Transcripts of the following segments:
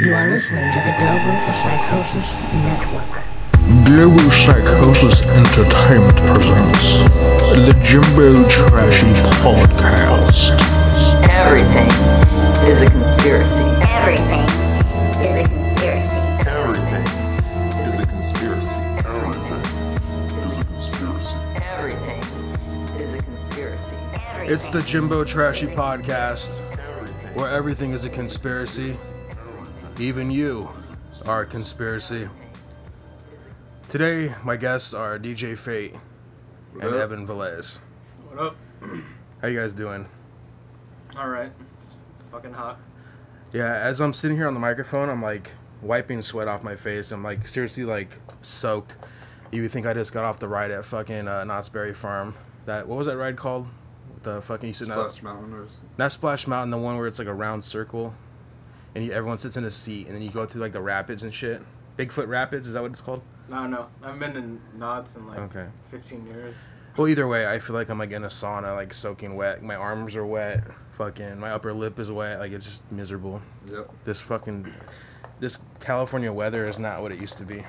You are listening to the Global Psychosis Network. Global Psychosis Entertainment presents the Jimbo Trashy podcast. Everything is a conspiracy. Everything is a conspiracy. Everything is a conspiracy. Everything is a conspiracy. It's the Jimbo Trashy podcast, where everything is a conspiracy. Even you are a conspiracy. Today, my guests are DJ Fate and Evan Velez. What up? How you guys doing? Alright. It's fucking hot. Yeah, as I'm sitting here on the microphone, I'm like wiping sweat off my face. I'm like seriously like soaked. You would think I just got off the ride at fucking Knott's Berry Farm. What was that ride called? The fucking Splash Mountain or not Splash Mountain, the one where it's like a round circle, and everyone sits in a seat, and then you go through like the rapids and shit. Bigfoot Rapids, is that what it's called? No. I've been in Knott's in like 15 years. Well, either way, I feel like I'm like in a sauna, like soaking wet. My arms are wet. Fucking my upper lip is wet. Like it's just miserable. Yep. This California weather is not what it used to be.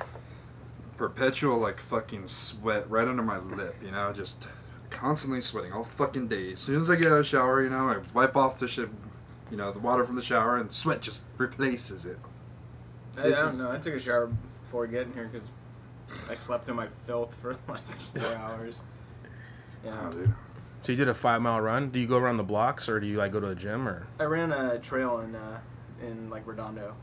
Perpetual like fucking sweat right under my lip, you know, just constantly sweating all fucking day. As soon as I get out of the shower, you know, I wipe off the shit, you know, the water from the shower, and sweat just replaces it. I don't know. I took a shower before getting here because I slept in my filth for like 4 hours. Yeah, Oh, dude. So you did a 5-mile run. Do you go around the blocks or do you like go to a gym or? I ran a trail in like Redondo.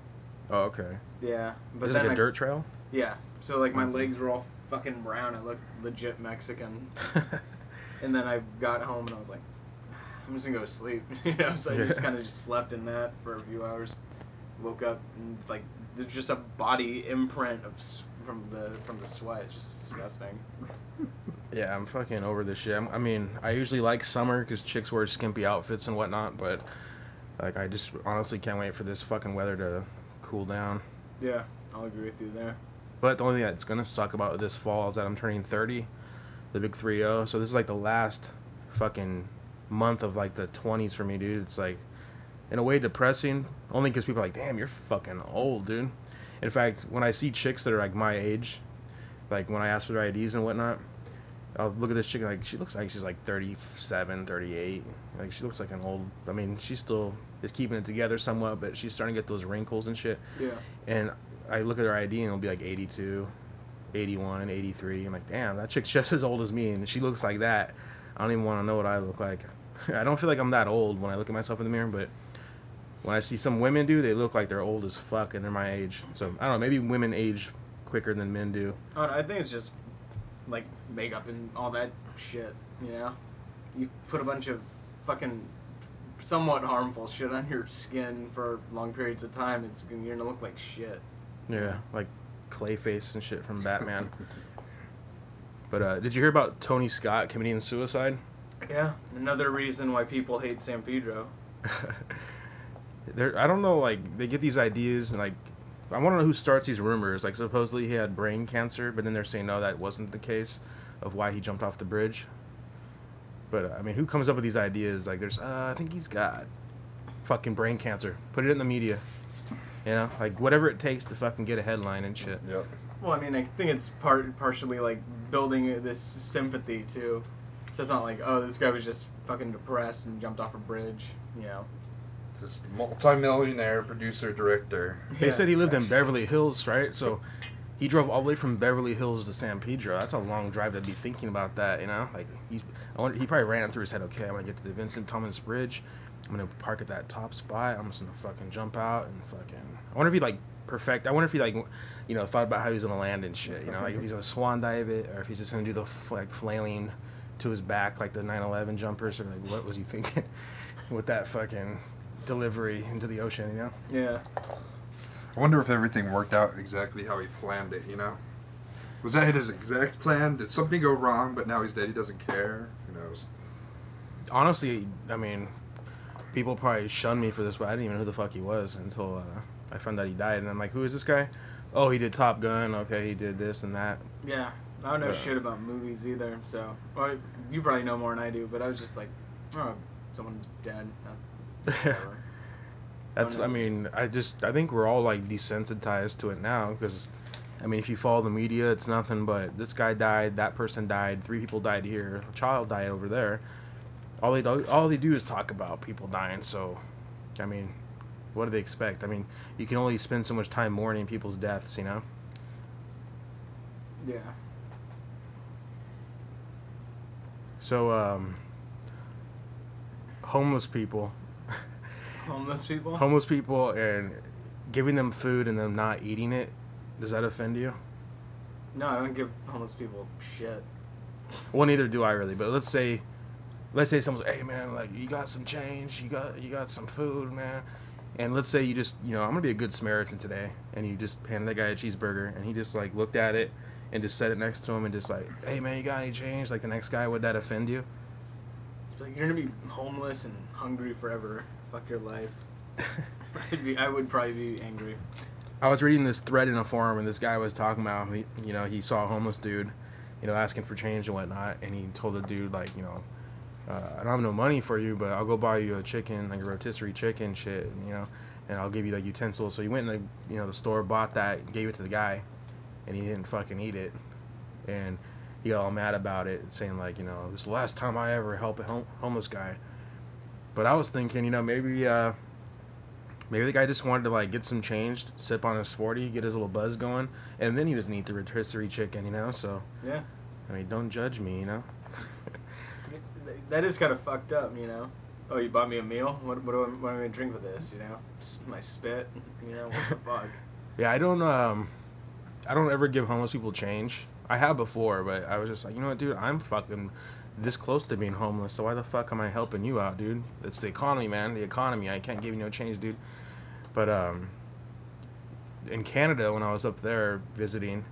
Oh, okay. Yeah, but Is it then like a dirt trail? Yeah, so like my legs were all fucking brown. I looked legit Mexican. And then I got home and I was like, I'm just gonna go to sleep, you know. So I just kind of just slept in that for a few hours. Woke up and like there's just a body imprint of from the sweat. It's just disgusting. Yeah, I'm fucking over this shit. I mean, I usually like summer because chicks wear skimpy outfits and whatnot, but like I just honestly can't wait for this fucking weather to cool down. Yeah, I'll agree with you there. But the only thing that's gonna suck about this fall is that I'm turning 30, the big 3-0. So this is like the last fucking month of like the 20s for me, dude. It's like in a way depressing, only because people are like, damn, you're fucking old, dude. In fact, when I see chicks that are like my age, like when I ask for their IDs and whatnot, I'll look at this chick like she looks like she's like 37, 38. Like she looks like an old. I mean, she still is keeping it together somewhat, but she's starting to get those wrinkles and shit. Yeah. And I look at her ID and it'll be like 82, 81, 83. I'm like, damn, that chick's just as old as me, and she looks like that. I don't even want to know what I look like. I don't feel like I'm that old when I look at myself in the mirror, but when I see some women do, they look like they're old as fuck and they're my age. So I don't know, maybe women age quicker than men do. Oh, I think it's just like makeup and all that shit, you know? You put a bunch of fucking somewhat harmful shit on your skin for long periods of time, you're gonna look like shit. Yeah, like Clayface and shit from Batman. But did you hear about Tony Scott committing suicide? Yeah, another reason why people hate San Pedro. I don't know, like, they get these ideas, and, like, I want to know who starts these rumors. Like, supposedly he had brain cancer, but then they're saying, no, that wasn't the case of why he jumped off the bridge. But, I mean, who comes up with these ideas? Like, I think he's got fucking brain cancer. Put it in the media. You know? Like, whatever it takes to fucking get a headline and shit. Yep. Well, I mean, I think it's partially, like, building this sympathy, too. So it's not like, oh, this guy was just fucking depressed and jumped off a bridge, you know? This multi-millionaire producer director. They said he lived in Beverly Hills, right? So he drove all the way from Beverly Hills to San Pedro. That's a long drive to be thinking about that, you know? Like, he probably ran it through his head, okay, I'm going to get to the Vincent Thomas Bridge. I'm going to park at that top spot. I'm just going to fucking jump out and fucking... I wonder if he, like, perfect... I wonder if he, like, you know, thought about how he was going to land and shit, you know? Like, if he's going to swan dive it, or if he's just going to do the, like, flailing to his back, like the 9/11 jumpers, or, like, what was he thinking with that fucking... delivery into the ocean, you know? Yeah. I wonder if everything worked out exactly how he planned it, you know? Was that his exact plan? Did something go wrong, but now he's dead, he doesn't care? Who knows? Honestly, I mean, people probably shunned me for this, but I didn't even know who the fuck he was until I found out he died, and I'm like, who is this guy? Oh, he did Top Gun, okay, he did this and that. Yeah. I don't know shit about movies either, so... Well, you probably know more than I do, but I was just like, oh, someone's dead. That's, I mean, I think we're all like desensitized to it now because, I mean, if you follow the media, it's nothing but this guy died, that person died, 3 people died here, a child died over there. All they do is talk about people dying. So, I mean, what do they expect? I mean, you can only spend so much time mourning people's deaths, you know? Yeah. So, homeless people. Homeless people and giving them food and them not eating it, does that offend you? No, I don't give homeless people shit. Well, neither do I really. But let's say someone's like, hey man, like you got some change, you got some food, man. And let's say you just, I'm gonna be a good Samaritan today, and you just handed that guy a cheeseburger, and he just like looked at it and just set it next to him and just like, hey man, you got any change? Like the next guy, would that offend you? Like, you're gonna be homeless and hungry forever. Fuck your life. I would probably be angry. I was reading this thread in a forum, and this guy was talking about, he saw a homeless dude, asking for change and whatnot, and he told the dude, like, I don't have no money for you, but I'll go buy you a chicken, like a rotisserie chicken shit, and I'll give you the utensils. So he went in the store, bought that, gave it to the guy, and he didn't fucking eat it, and he got all mad about it, saying like, this is the last time I ever help a homeless guy. But I was thinking, maybe the guy just wanted to like get some change, sip on his 40, get his little buzz going, and then he was gonna eat the rotisserie chicken, So yeah, I mean, don't judge me, That is kind of fucked up, Oh, you bought me a meal? What am I gonna drink with this? My spit, What the fuck? Yeah, I don't ever give homeless people change. I have before, but I was just like, what, dude, I'm fucking this close to being homeless, so why the fuck am I helping you out, dude? It's the economy, man. The economy. I can't give you no change, dude. But in Canada, when I was up there visiting,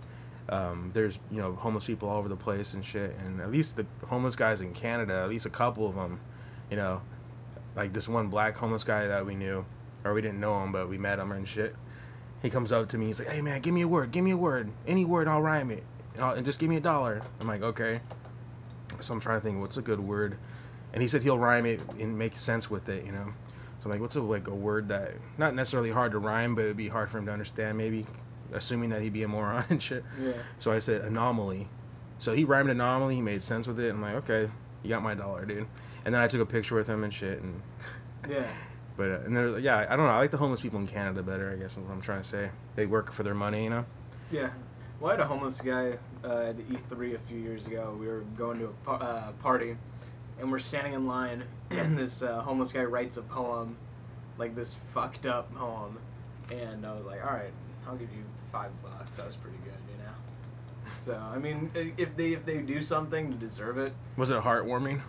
there's homeless people all over the place and shit. And at least the homeless guys in Canada, at least a couple of them, like this one black homeless guy that we knew, or we didn't know him, but we met him and shit. He comes up to me. He's like, "Hey man, give me a word. Any word, I'll rhyme it, and just give me $1." I'm like, okay. So I'm trying to think, what's a good word? And he said he'll rhyme it and make sense with it, So I'm like, what's a word that, not necessarily hard to rhyme, but it'd be hard for him to understand, maybe, assuming that he'd be a moron and shit. Yeah. So I said anomaly. So he rhymed anomaly, he made sense with it. I'm like, okay, you got my $1, dude. And then I took a picture with him and shit. And yeah. But, I don't know, I like the homeless people in Canada better, I guess is what I'm trying to say. They work for their money, Yeah. Well, I had a homeless guy at E3 a few years ago. We were going to a party, and we're standing in line, and this homeless guy writes a poem, like this fucked up poem, and I was like, all right, I'll give you $5. That was pretty good, So, I mean, if they do something to deserve it. Was it heartwarming?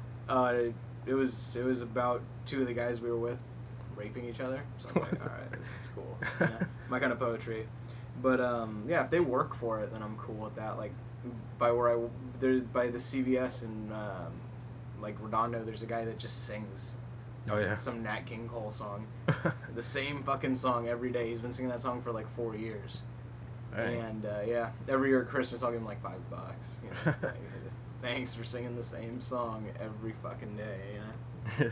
It was about 2 of the guys we were with raping each other, so I'm like, all right, this is cool. My kind of poetry. But if they work for it, then I'm cool with that. Like by the CVS in like Redondo, there's a guy that just sings. Oh yeah. Some Nat King Cole song, the same fucking song every day. He's been singing that song for like 4 years. Hey. And every year at Christmas I'll give him like $5. Like, thanks for singing the same song every fucking day.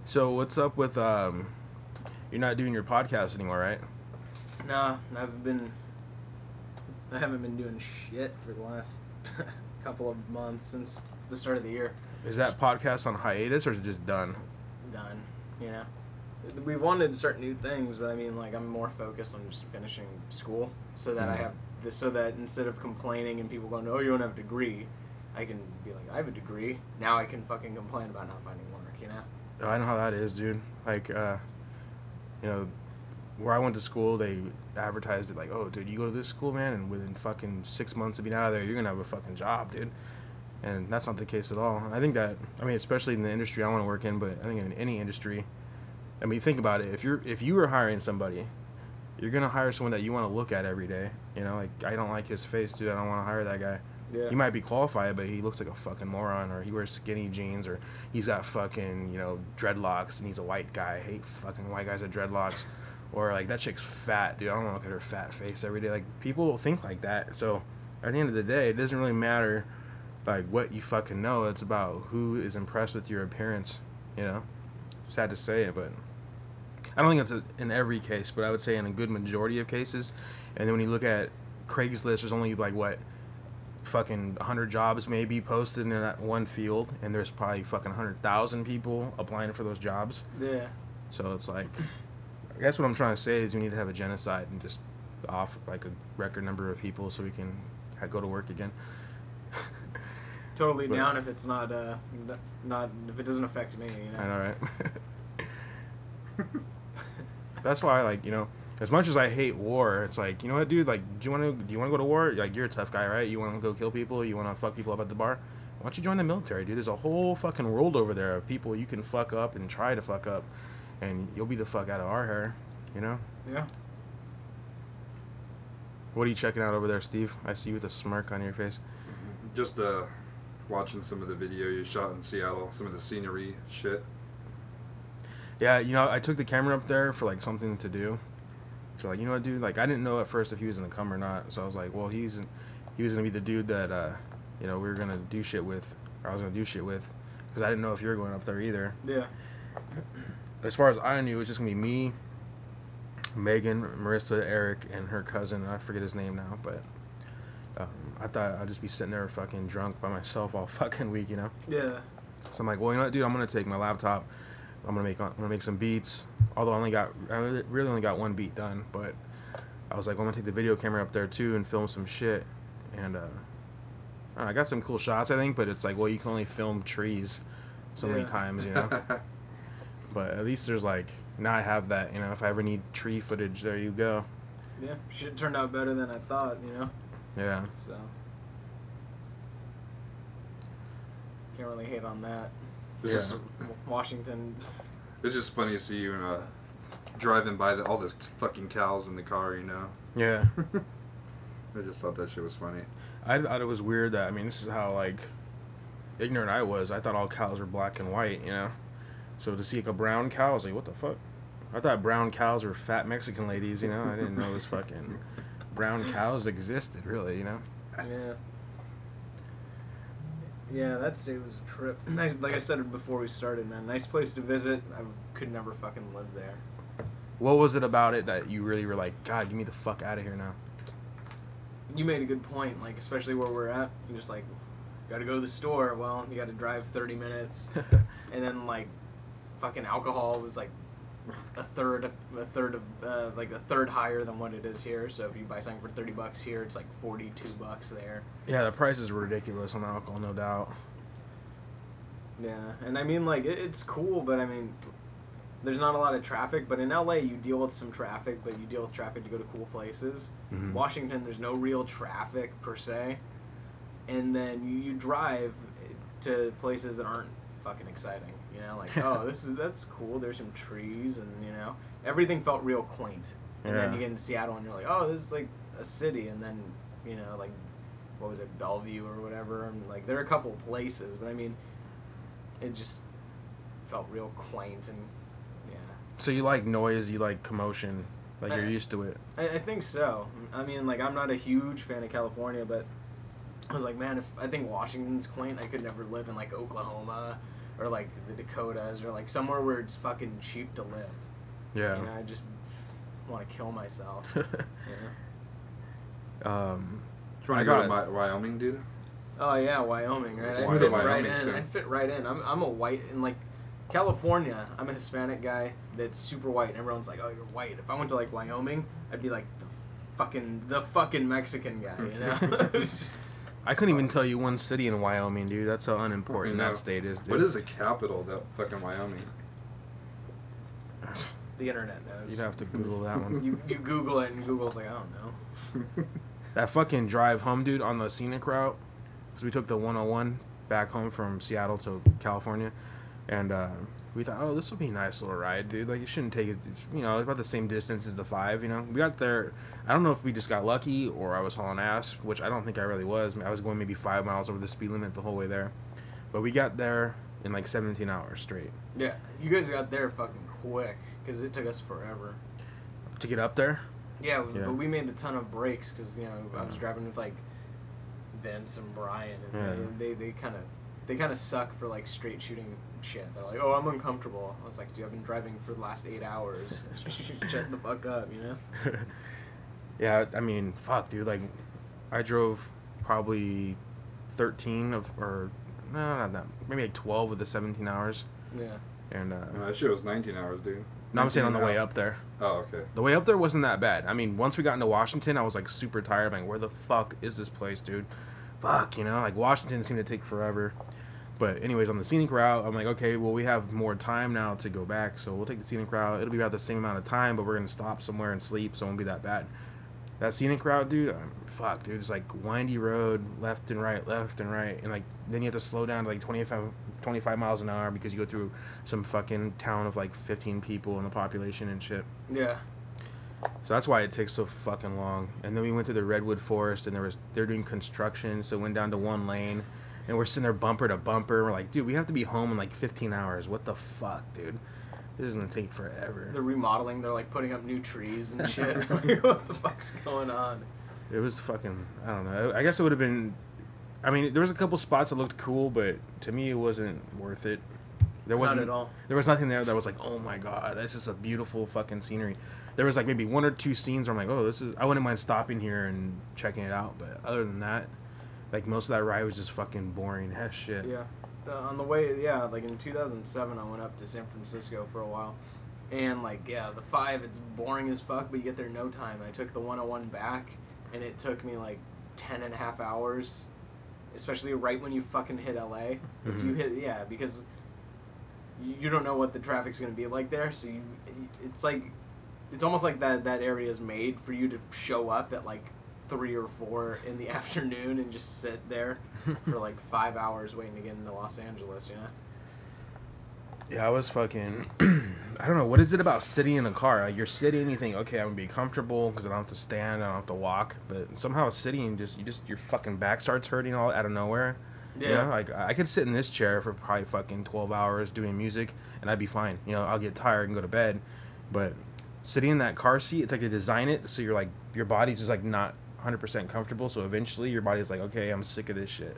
So what's up with you're not doing your podcast anymore, right? No, I haven't been doing shit for the last couple of months since the start of the year. Is that podcast on hiatus or is it just done? Done. We've wanted to start new things, but I mean, like, I'm more focused on just finishing school so that I have this, so that instead of complaining and people going, "Oh, you don't have a degree," I can be like, "I have a degree." Now I can fucking complain about not finding work, Oh, I know how that is, dude. Like, where I went to school, they advertised it like, "Oh, dude, you go to this school, man, and within fucking 6 months of being out of there, you're gonna have a fucking job, dude." And that's not the case at all. I think that, especially in the industry I want to work in, but I think in any industry, think about it. If you were hiring somebody, you're gonna hire someone that you want to look at every day. Like, I don't like his face, dude. I don't want to hire that guy. Yeah. He might be qualified, but he looks like a fucking moron, or he wears skinny jeans, or he's got fucking, dreadlocks, and he's a white guy. I hate fucking white guys with dreadlocks. Or, like, that chick's fat, dude. I don't want to look at her fat face every day. Like, people think like that. So, at the end of the day, it doesn't really matter, like, what you fucking know. It's about who is impressed with your appearance, Sad to say it, but I don't think it's in every case, but I would say in a good majority of cases. And then when you look at Craigslist, there's only like what, fucking 100 jobs maybe posted in that one field, and there's probably fucking 100,000 people applying for those jobs. Yeah. So it's like, I guess what I'm trying to say is we need to have a genocide and just off like a record number of people so we can go to work again. Totally down if it's not if it doesn't affect me. You know? I know, right? That's why, like, you know, as much as I hate war, it's like, you know what, dude? Like, do you want to go to war? Like, you're a tough guy, right? You want to go kill people? You want to fuck people up at the bar? Why don't you join the military, dude? There's a whole fucking world over there of people you can fuck up and try to fuck up, and you'll be the fuck out of our hair, you know? Yeah. What are you checking out over there, Steve? I see you with a smirk on your face. Just watching some of the video you shot in Seattle, some of the scenery shit. Yeah, you know, I took the camera up there for like something to do. So like, you know what, dude? Like, I didn't know at first if he was gonna come or not. So I was like, well, he was gonna be the dude that you know, we were gonna do shit with, or I was gonna do shit with, because I didn't know if you were going up there either. Yeah. As far as I knew, it was just gonna be me, Megan, Marissa, Eric, and her cousin. I forget his name now, but I thought I'd just be sitting there fucking drunk by myself all fucking week, you know? Yeah. So I'm like, well, you know what, dude? I'm gonna take my laptop. I'm gonna make some beats. Although I really only got one beat done, but I was like, well, I'm gonna take the video camera up there too and film some shit. And I got some cool shots, I think, but it's like, well, you can only film trees so many times, you know. But at least there's like, now I have that, you know. If I ever need tree footage, there you go. Yeah. Shit turned out better than I thought, you know. Yeah. So can't really hate on that. Washington. It's just funny to see you driving by all the fucking cows in the car, you know. Yeah. I just thought that shit was funny. I thought it was weird that, I mean, this is how like ignorant I was. I thought all cows were black and white, you know. So to see like a brown cow, I was like, what the fuck? I thought brown cows were fat Mexican ladies, you know. I didn't know this fucking brown cows existed, really, you know. Yeah. Yeah, that state was a trip. Nice, like I said before we started, man. Nice place to visit. I could never fucking live there. What was it about it that you really were like, God, get me the fuck out of here now? You made a good point, like, especially where we're at. You just, like, gotta go to the store. Well, you gotta drive 30 minutes. And then, like, fucking alcohol was, like, a third higher than what it is here. So if you buy something for $30 here, it's like $42 there. Yeah, the prices were ridiculous on the alcohol, no doubt. Yeah, and I mean, like, it's cool, but I mean, there's not a lot of traffic. But in LA, you deal with some traffic, but you deal with traffic to go to cool places. Mm-hmm. Washington, there's no real traffic per se, and then you drive to places that aren't fucking exciting. You know, like, oh, that's cool. There's some trees, and you know, everything felt real quaint. And then you get into Seattle, and you're like, oh, this is like a city. And then, you know, like, what was it, Bellevue or whatever. And like, there are a couple of places, but I mean, it just felt real quaint and yeah. So you like noise, you like commotion, like you're used to it. I think so. I mean, like, I'm not a huge fan of California, but I was like, man, if I think Washington's quaint, I could never live in like Oklahoma. Or like the Dakotas, or like somewhere where it's fucking cheap to live. Yeah. You know, I just want to kill myself. Trying to go to Wyoming, dude? Oh yeah, Wyoming, right? I'd fit right in. I'd fit right in. I'm a white, and like California, I'm a Hispanic guy that's super white, and everyone's like, oh, you're white. If I went to like Wyoming, I'd be like the fucking Mexican guy, you know? It's just, I couldn't even tell you one city in Wyoming, dude. That's how unimportant that state is, dude. What is the capital of that fucking Wyoming? the internet knows. You'd have to Google that one. You Google it, and Google's like, I don't know. That fucking drive home, dude, on the scenic route, because we took the 101 back home from Seattle to California, and we thought, oh, this will be a nice little ride, dude. Like, it shouldn't take, you know, about the same distance as the 5, you know. We got there, I don't know if we just got lucky or I was hauling ass, which I don't think I really was. I was going maybe 5 miles over the speed limit the whole way there. But we got there in like 17 hours straight. Yeah, you guys got there fucking quick, because it took us forever. To get up there? Yeah, but we made a ton of breaks, because, you know, I was driving with, like, Vince and Brian, and they kind of suck for, like, straight shit. They're like, oh, I'm uncomfortable. I was like, dude, I've been driving for the last 8 hours. Shut the fuck up, you know? Yeah, I mean, fuck, dude. Like, I drove probably 13 of, or no, not that, maybe like 12 of the 17 hours. Yeah. And No, that shit was 19 hours, dude. no, I'm saying on the 19 way hours. up there. Oh, okay. The way up there wasn't that bad. I mean, once we got into Washington, I was like super tired. I'm like, where the fuck is this place, dude? Fuck, you know, like Washington seemed to take forever. But anyways, on the scenic route, I'm like, okay, well, we have more time now to go back, so we'll take the scenic route. It'll be about the same amount of time, but we're gonna stop somewhere and sleep, so it won't be that bad. That scenic route, dude, fuck, dude, it's like windy road, left and right, and like then you have to slow down to like 25 miles an hour because you go through some fucking town of like 15 people in the population and shit. Yeah. So that's why it takes so fucking long. And then we went to the redwood forest, and they're doing construction, so it went down to one lane, and we're sitting there bumper to bumper. We're like, dude, we have to be home in like 15 hours. What the fuck, dude? This is gonna take forever. They're remodeling. They're like putting up new trees and shit. Like, what the fuck's going on? It was fucking, I don't know. I guess it would have been, I mean, there was a couple spots that looked cool, but to me it wasn't worth it. There wasn't Not at all. There was nothing there that was like, oh my god, that's just a beautiful fucking scenery. There was like maybe one or two scenes where I'm like, oh, this is, I wouldn't mind stopping here and checking it out, but other than that, like most of that ride was just fucking boring as shit. Yeah. On the way, yeah, like in 2007, I went up to San Francisco for a while. And, like, yeah, the 5, it's boring as fuck, but you get there in no time. I took the 101 back, and it took me, like, 10 and a half hours, especially right when you fucking hit LA. If you hit, yeah, because you don't know what the traffic's going to be like there, so it's like, it's almost like that area is made for you to show up at, like, 3 or 4 in the afternoon and just sit there for like 5 hours waiting to get into Los Angeles, you know? Yeah, I was fucking, I don't know, what is it about sitting in a car? Like, you're sitting, you think, okay, I'm gonna be comfortable because I don't have to stand, I don't have to walk, but somehow sitting, your fucking back starts hurting all out of nowhere. Yeah. You know, like, I could sit in this chair for probably fucking 12 hours doing music, and I'd be fine. You know, I'll get tired and go to bed, but sitting in that car seat, it's like they design it so you're like, your body's just like not 100% comfortable, so eventually your body's like, okay, I'm sick of this shit,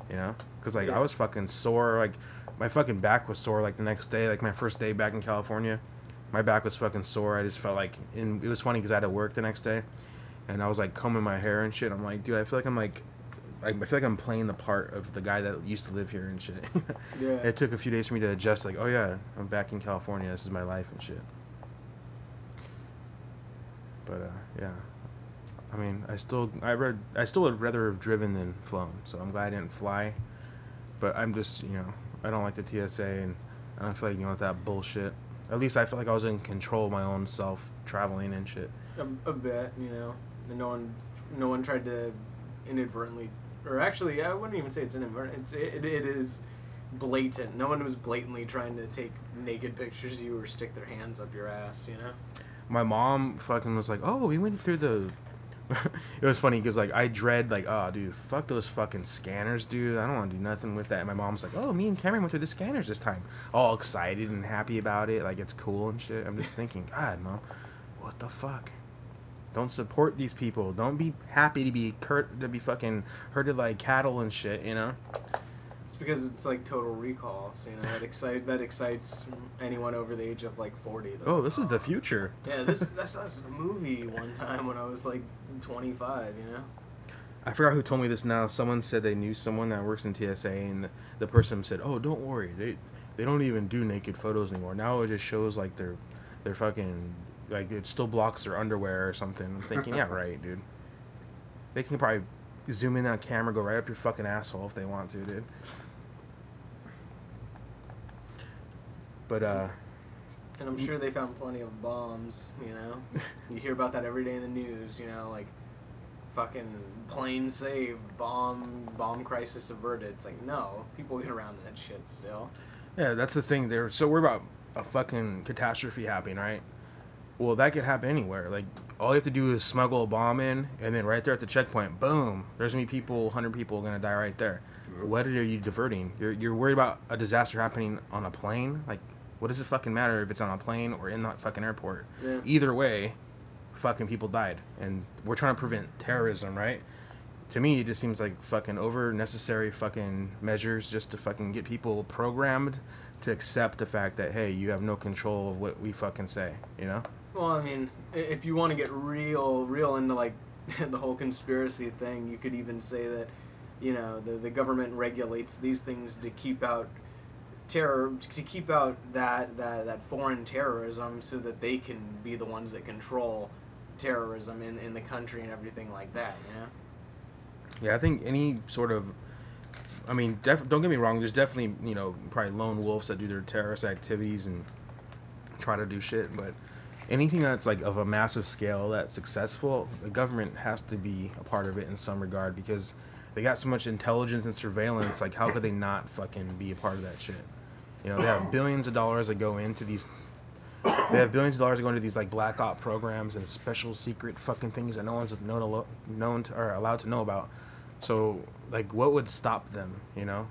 you know? Because like, I was fucking sore, like my fucking back was sore like the next day, like my first day back in California, my back was fucking sore. I just felt like, and it was funny because I had to work the next day, and I was like combing my hair and shit. I'm like, dude, I feel like I feel like I'm playing the part of the guy that used to live here and shit. Yeah. It took a few days for me to adjust, like, oh yeah, I'm back in California, this is my life and shit. But yeah, I mean, I still would rather have driven than flown, so I'm glad I didn't fly. But I'm just, you know, I don't like the TSA, and I don't feel like, you know, that bullshit. At least I felt like I was in control of my own self traveling and shit. A bit, you know. And no one tried to inadvertently, or actually, I wouldn't even say it's inadvertent. It is blatant. No one was blatantly trying to take naked pictures of you or stick their hands up your ass, you know. My mom fucking was like, oh, we went through the... It was funny because, like, I dread, like, oh, dude, fuck those fucking scanners, dude. I don't want to do nothing with that. And my mom's like, oh, me and Cameron went through the scanners this time. All excited and happy about it. Like, it's cool and shit. I'm just thinking, God, Mom, what the fuck? Don't support these people. Don't be happy to be fucking herded like cattle and shit, you know? It's because it's like Total Recall, so, you know, that excites anyone over the age of like 40. Oh, this is the future. Yeah, that's a movie one time when I was like 25, you know. I forgot who told me this now. Someone said they knew someone that works in TSA, and the person said, "Oh, don't worry, they don't even do naked photos anymore. Now it just shows like their fucking, like, it still blocks their underwear or something." I'm thinking, yeah, right, dude. They can probably zoom in that camera, go right up your fucking asshole if they want to, dude. But and I'm sure they found plenty of bombs, you know. You hear about that every day in the news, you know, like fucking plane saved, bomb crisis averted. It's like, no, people get around that shit still. Yeah, that's the thing. They're so worried about a fucking catastrophe happening, right? Well, that could happen anywhere. Like, all you have to do is smuggle a bomb in, and then right there at the checkpoint, boom, there's gonna be 100 people gonna die right there. What are you diverting? You're worried about a disaster happening on a plane? Like, what does it fucking matter if it's on a plane or in that fucking airport? Yeah. Either way, fucking people died. And we're trying to prevent terrorism, right? to me, it just seems like fucking over necessary fucking measures just to fucking get people programmed to accept the fact that, hey, you have no control of what we fucking say, you know? Well, I mean, if you want to get real into like the whole conspiracy thing, you could even say that, you know, the government regulates these things to keep out terror, to keep out that foreign terrorism, so that they can be the ones that control terrorism in the country and everything like that, you know? Yeah, I think any sort of, I mean, don't get me wrong, there's definitely, you know, probably lone wolves that do their terrorist activities and try to do shit, but anything that's like of a massive scale that's successful, the government has to be a part of it in some regard, because they got so much intelligence and surveillance. Like, how could they not fucking be a part of that shit? You know, they have billions of dollars that go into these. They have billions of dollars that go into these like black op programs and special secret fucking things that no one's known to, or allowed to know about. So, like, what would stop them? You know,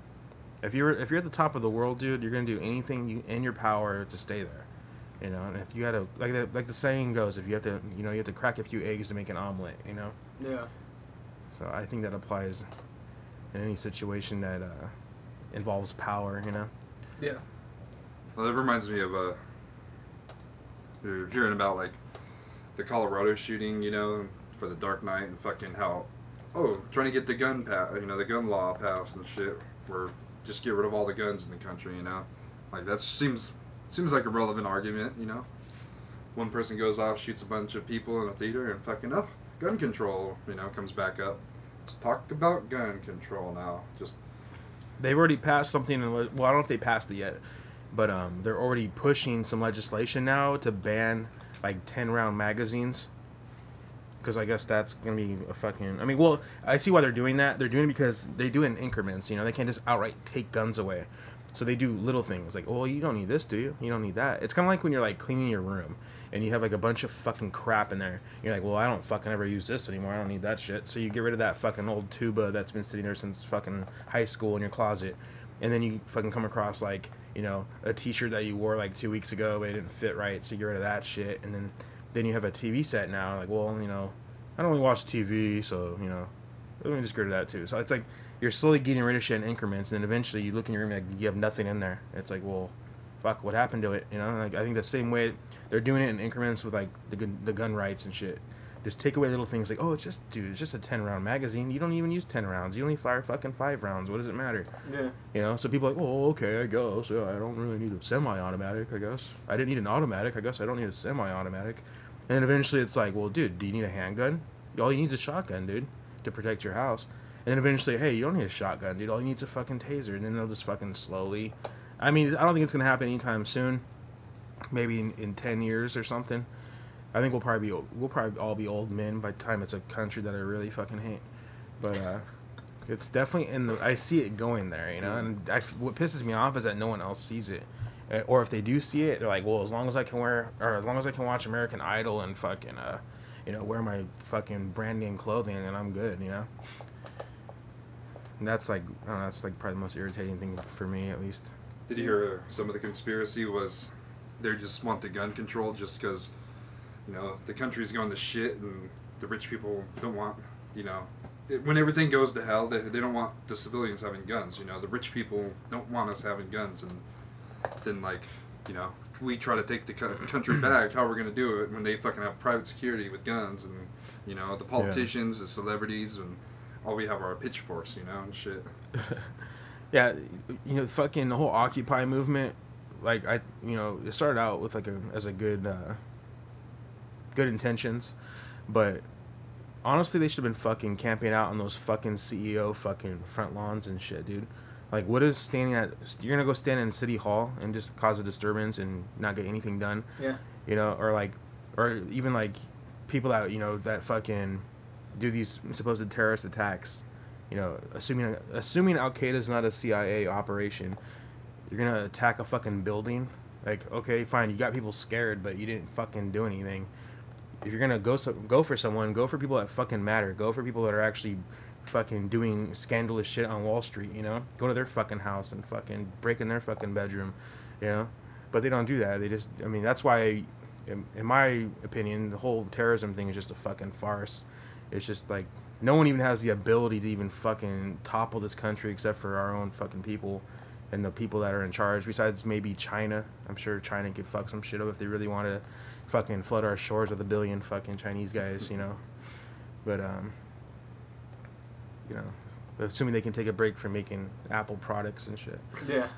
if you're at the top of the world, dude, you're gonna do anything in your power to stay there. You know, and if you had to, like the saying goes, if you have to, you know, you have to crack a few eggs to make an omelet. You know. Yeah. So I think that applies in any situation that involves power, you know? Yeah. Well, that reminds me of you're hearing about like the Colorado shooting, you know, for the Dark Knight, and fucking how, trying to get the gun the gun law passed and shit, where just get rid of all the guns in the country, you know? Like, that seems like a relevant argument, you know? One person goes off, shoots a bunch of people in a theater, and fucking, gun control, you know, comes back up. Let's talk about gun control now. Just, they've already passed something. Well, I don't know if they passed it yet, but they're already pushing some legislation now to ban like 10-round magazines. Because I guess that's gonna be a fucking. I mean, well, I see why they're doing that. They're doing it because they do it in increments. You know, they can't just outright take guns away. So they do little things like, well, you don't need this, do you? You don't need that. It's kind of like when you're like cleaning your room and you have like a bunch of fucking crap in there. You're like, well, I don't fucking ever use this anymore. I don't need that shit. So you get rid of that fucking old tuba that's been sitting there since fucking high school in your closet. And then you fucking come across like, you know, a t-shirt that you wore like 2 weeks ago, but it didn't fit right. So you get rid of that shit. And then you have a TV set now. Like, well, you know, I don't really watch TV, so, you know, let me just get rid of that too. So it's like you're slowly getting rid of shit in increments, and then eventually you look in your room, like, you have nothing in there. It's like, well, fuck, what happened to it? You know, like, I think the same way they're doing it in increments with like the gun rights and shit. Just take away little things like, it's just a 10-round magazine. You don't even use 10 rounds. You only fire fucking 5 rounds. What does it matter? Yeah. You know, so people are like, okay, I guess. Yeah, I don't really need a semi-automatic, I guess. I didn't need an automatic. I guess I don't need a semi-automatic. And then eventually it's like, well, dude, do you need a handgun? All you need is a shotgun, dude, to protect your house. And then eventually, hey, you don't need a shotgun, dude. All you need is a fucking taser. And then they'll just fucking slowly. I mean, I don't think it's going to happen anytime soon. Maybe in 10 years or something. I think we'll probably all be old men by the time it's a country that I really fucking hate. But it's definitely I see it going there, you know. And what pisses me off is that no one else sees it. Or if they do see it, they're like, well, as long as I can watch American Idol and fucking you know, wear my fucking brand name clothing, and I'm good, you know. And that's like, I don't know, that's like probably the most irritating thing for me, at least. Did you hear some of the conspiracy was they just want the gun control just because, you know, the country's going to shit and the rich people don't want, you know, when everything goes to hell, they don't want the civilians having guns, you know. The rich people don't want us having guns, and then, like, you know, we try to take the country back. How we're going to do it when they fucking have private security with guns, and, you know, the politicians, the celebrities, and all we have are our pitchforks, you know, and shit. Yeah, you know, fucking the whole Occupy movement, like, you know, it started out with like as a good intentions, but honestly, they should have been fucking camping out on those fucking CEO fucking front lawns and shit, dude. Like, what is standing at? You're gonna go stand in City Hall and just cause a disturbance and not get anything done? Yeah. You know, or even like people that, you know, that fucking do these supposed terrorist attacks. You know, assuming Al Qaeda is not a CIA operation, you're gonna attack a fucking building. Like, okay, fine, you got people scared, but you didn't fucking do anything. If you're gonna go for someone, go for people that fucking matter. Go for people that are actually fucking doing scandalous shit on Wall Street, you know? Go to their fucking house and fucking break in their fucking bedroom, you know? But they don't do that. They just, I mean, that's why, in my opinion, the whole terrorism thing is just a fucking farce. It's just like no one even has the ability to even fucking topple this country except for our own fucking people and the people that are in charge. Besides maybe China. I'm sure China could fuck some shit up if they really wanted to fucking flood our shores with 1 billion fucking Chinese guys, you know. But you know, assuming they can take a break from making Apple products and shit. Yeah.